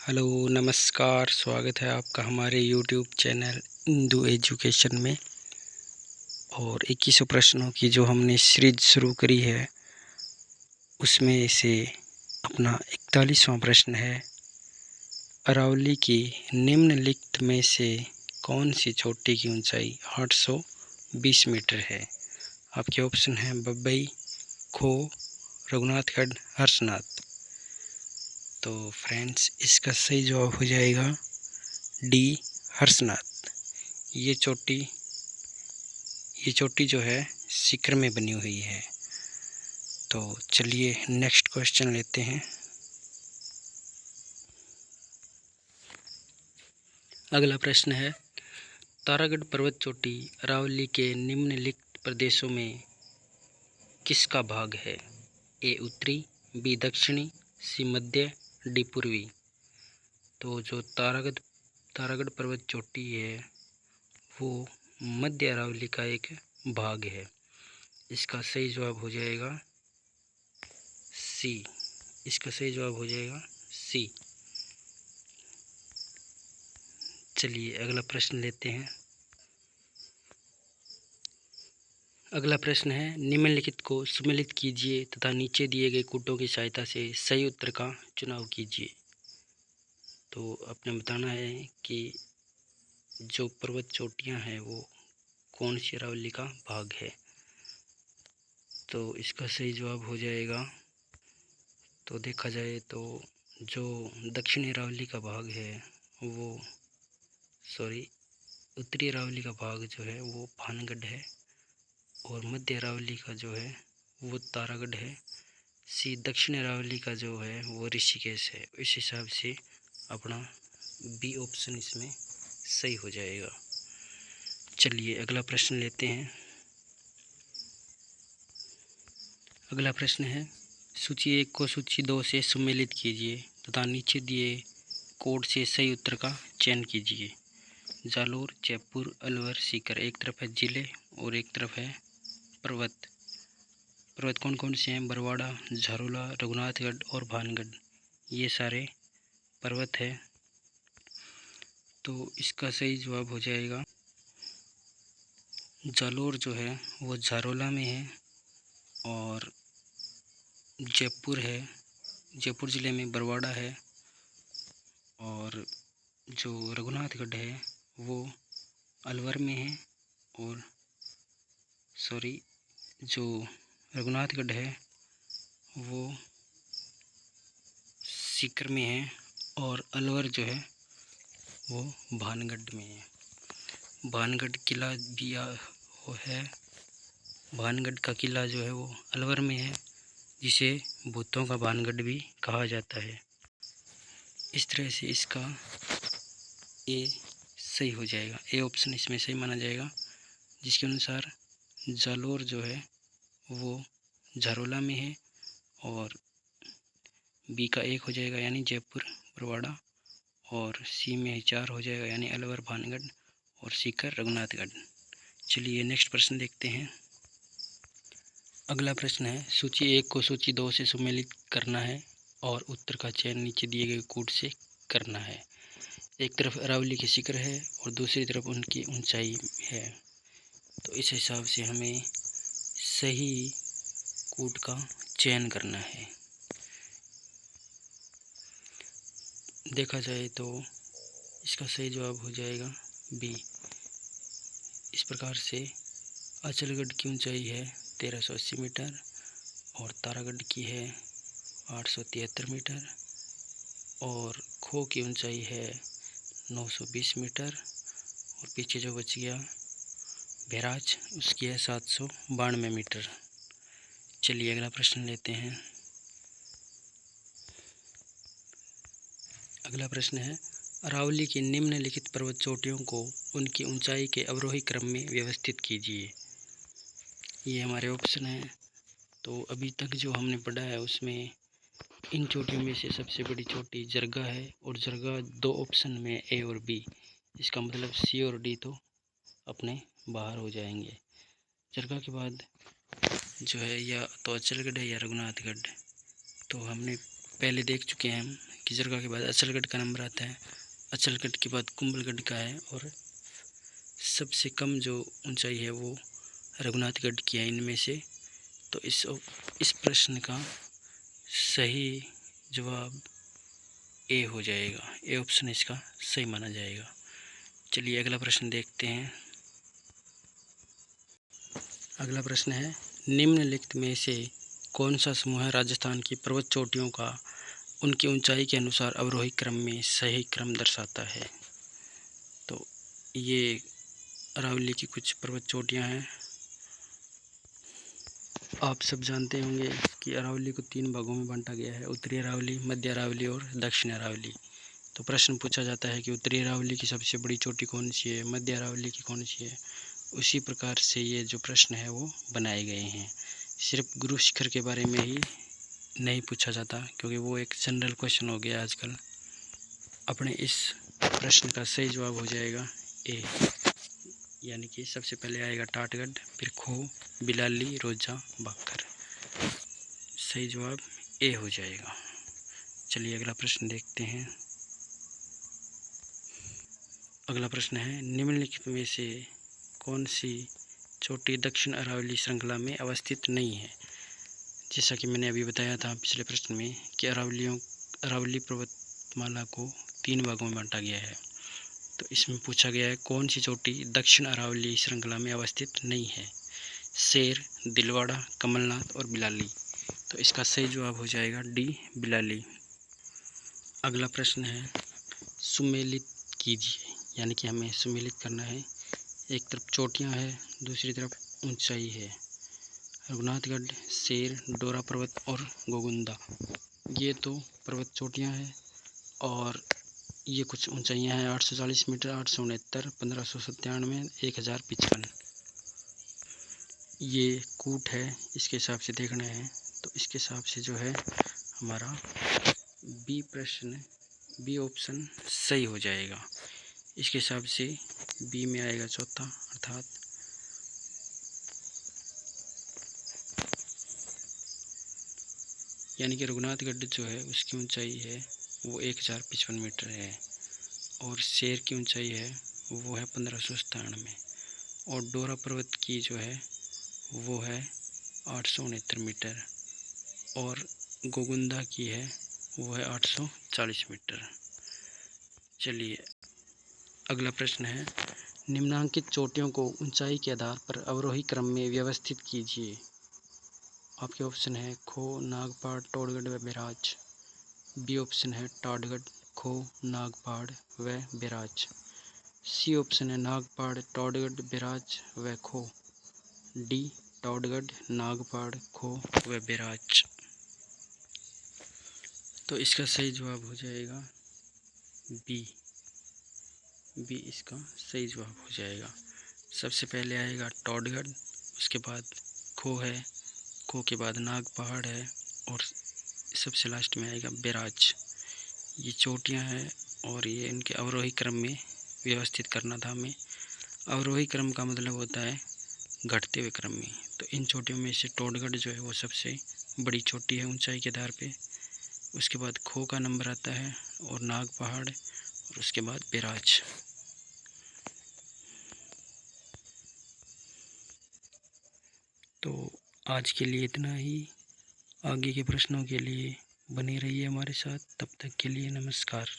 Hello, नमस्कार। स्वागत है आपका हमारे यूट्यूब चैनल हिंदू एजुकेशन में। और 2100 प्रश्नों की जो हमने सीरीज शुरू करी है उसमें से अपना 41वां प्रश्न है, अरावली की निम्नलिखित में से कौन सी चोटी की ऊंचाई 820 मीटर है। आपके ऑप्शन हैं बबई, खो, रघुनाथगढ़, हर्षनाथ। तो फ्रेंड्स, इसका सही जवाब हो जाएगा डी, हर्षनाथ। ये चोटी जो है शिखर में बनी हुई है। तो चलिए नेक्स्ट क्वेश्चन लेते हैं। अगला प्रश्न है, तारागढ़ पर्वत चोटी अरावली के निम्नलिखित प्रदेशों में किसका भाग है। ए उत्तरी, बी दक्षिणी, सी मध्य, डी पूर्वी। तो जो तारागढ़ पर्वत चोटी है वो मध्य अरावली का एक भाग है। इसका सही जवाब हो जाएगा सी। इसका सही जवाब हो जाएगा सी। चलिए अगला प्रश्न लेते हैं। अगला प्रश्न है, निम्नलिखित को सम्मिलित कीजिए तथा नीचे दिए गए कूटों की सहायता से सही उत्तर का चुनाव कीजिए। तो आपने बताना है कि जो पर्वत चोटियां हैं वो कौन सी अरावली का भाग है। तो इसका सही जवाब हो जाएगा, तो देखा जाए तो जो दक्षिणी अरावली का भाग है वो उत्तरी अरावली का भाग जो है वो भानगढ़ है, और मध्य अरावली का जो है वो तारागढ़ है। सी दक्षिण अरावली का जो है वो ऋषिकेश है। इस हिसाब से अपना बी ऑप्शन इसमें सही हो जाएगा। चलिए अगला प्रश्न लेते हैं। अगला प्रश्न है, सूची 1 को सूची 2 से सम्मिलित कीजिए तथा नीचे दिए कोड से सही उत्तर का चयन कीजिए। जालोर, जयपुर, अलवर, सीकर। एक तरफ है जिले और एक तरफ है पर्वत। पर्वत कौन कौन से हैं? बरवाड़ा, झारोला, रघुनाथगढ़ और भानगढ़। ये सारे पर्वत है। तो इसका सही जवाब हो जाएगा, जालोर जो है वो झारोला में है, और जयपुर है, जयपुर ज़िले में बरवाड़ा है, और जो रघुनाथगढ़ है वो अलवर में है, और जो रघुनाथगढ़ है वो सीकर में है, और अलवर जो है वो भानगढ़ में है। भानगढ़ किला भी वो है। भानगढ़ का किला जो है वो अलवर में है, जिसे भूतों का भानगढ़ भी कहा जाता है। इस तरह से इसका ए सही हो जाएगा। ए ऑप्शन इसमें सही माना जाएगा, जिसके अनुसार जालोर जो है वो झारोला में है, और बी का 1 हो जाएगा यानी जयपुर बरवाड़ा, और सी में 4 हो जाएगा यानी अलवर भानगढ़, और सीकर रघुनाथगढ़। चलिए नेक्स्ट प्रश्न देखते हैं। अगला प्रश्न है, सूची 1 को सूची 2 से सम्मिलित करना है और उत्तर का चयन नीचे दिए गए कोड से करना है। एक तरफ अरावली के शिखर है और दूसरी तरफ उनकी ऊंचाई है। तो इस हिसाब से हमें सही कोड का चयन करना है। देखा जाए तो इसका सही जवाब हो जाएगा बी। इस प्रकार से अचलगढ़ की ऊंचाई है 1380 मीटर, और तारागढ़ की है 873 मीटर, और खो की ऊंचाई है 920 मीटर, और पीछे जो बच गया बैराज उसकी है 792 मीटर। चलिए अगला प्रश्न लेते हैं। अगला प्रश्न है, अरावली की निम्नलिखित पर्वत चोटियों को उनकी ऊंचाई के अवरोही क्रम में व्यवस्थित कीजिए। ये हमारे ऑप्शन है। तो अभी तक जो हमने पढ़ा है उसमें इन चोटियों में से सबसे बड़ी चोटी जरगा है, और जरगा 2 ऑप्शन में ए और बी। इसका मतलब सी और डी तो अपने बाहर हो जाएंगे। जरगा के बाद जो है या तो अचलगढ़ है या रघुनाथगढ़। तो हमने पहले देख चुके हैं हम कि किजरगा के बाद अचलगढ़ का नंबर आता है, अचलगढ़ के बाद कुंभलगढ़ का है, और सबसे कम जो ऊंचाई है वो रघुनाथगढ़ की है इनमें से। तो इस प्रश्न का सही जवाब ए हो जाएगा, ए ऑप्शन इसका सही माना जाएगा। चलिए अगला प्रश्न देखते हैं। अगला प्रश्न है, निम्नलिखित में से कौन सा समूह राजस्थान की पर्वत चोटियों का उनकी ऊंचाई के अनुसार अवरोही क्रम में सही क्रम दर्शाता है? तो ये अरावली की कुछ पर्वत चोटियाँ हैं। आप सब जानते होंगे कि अरावली को 3 भागों में बांटा गया है, उत्तरी अरावली, मध्य अरावली और दक्षिण अरावली। तो प्रश्न पूछा जाता है कि उत्तरी अरावली की सबसे बड़ी चोटी कौन सी है, मध्य अरावली की कौन सी है। उसी प्रकार से ये जो प्रश्न है वो बनाए गए हैं। सिर्फ गुरु शिखर के बारे में ही नहीं पूछा जाता, क्योंकि वो एक जनरल क्वेश्चन हो गया आजकल। अपने इस प्रश्न का सही जवाब हो जाएगा ए, यानी कि सबसे पहले आएगा टाटगढ़, फिर खो, बिलाली, रोजा, बाखर। सही जवाब ए हो जाएगा। चलिए अगला प्रश्न देखते हैं। अगला प्रश्न है, निम्नलिखित में से कौन सी चोटी दक्षिण अरावली श्रृंखला में अवस्थित नहीं है? जैसा कि मैंने अभी बताया था पिछले प्रश्न में कि अरावली पर्वतमाला को 3 भागों में बांटा गया है। तो इसमें पूछा गया है कौन सी चोटी दक्षिण अरावली श्रृंखला में अवस्थित नहीं है? शेर, दिलवाड़ा, कमलनाथ और बिलाली। तो इसका सही जवाब हो जाएगा डी, बिलाली। अगला प्रश्न है, सुमेलित कीजिए, यानी कि हमें सुमेलित करना है। एक तरफ चोटियाँ है, दूसरी तरफ ऊंचाई है। रघुनाथगढ़, शेर, डोरा पर्वत और गोगुंदा, ये तो पर्वत चोटियाँ हैं, और ये कुछ ऊंचाइयाँ हैं 840 मीटर, 869, 1597, 1055। ये कूट है, इसके हिसाब से देखना है। तो इसके हिसाब से जो है हमारा बी ऑप्शन सही हो जाएगा। इसके हिसाब से बी में आएगा चौथा, अर्थात यानी कि रघुनाथगढ़ जो है उसकी ऊंचाई है वो 1055 मीटर है, और शेर की ऊंचाई है वो है 1597, और डोरा पर्वत की जो है वो है 869 मीटर, और गोगुंदा की है वो है 840 मीटर। चलिए अगला प्रश्न है, निम्नांकित चोटियों को ऊंचाई के आधार पर अवरोही क्रम में व्यवस्थित कीजिए। आपके ऑप्शन है खो, नागपाड़, टोडगढ़ व बैराज। बी ऑप्शन है टाटगढ़, खो, नागपाड़ व बैराज। सी ऑप्शन है नागपाड़, टोडगढ़, बैराज व खो। डी, टोडगढ़, नागपाड़, खो व बैराज। तो इसका सही जवाब हो जाएगा बी, बी इसका सही जवाब हो जाएगा। सबसे पहले आएगा टोडगढ़, उसके बाद खो है, खो के बाद नागपहाड़ है, और सबसे लास्ट में आएगा बैराज। ये चोटियां हैं, और ये इनके अवरोही क्रम में व्यवस्थित करना था हमें। अवरोही क्रम का मतलब होता है घटते हुए क्रम में। तो इन चोटियों में से टोडगढ़ जो है वो सबसे बड़ी चोटी है ऊंचाई के आधार पे। उसके बाद खो का नंबर आता है, और नागपहाड़, और उसके बाद बैराज। तो आज के लिए इतना ही। आगे के प्रश्नों के लिए बने रहिए हमारे साथ। तब तक के लिए नमस्कार।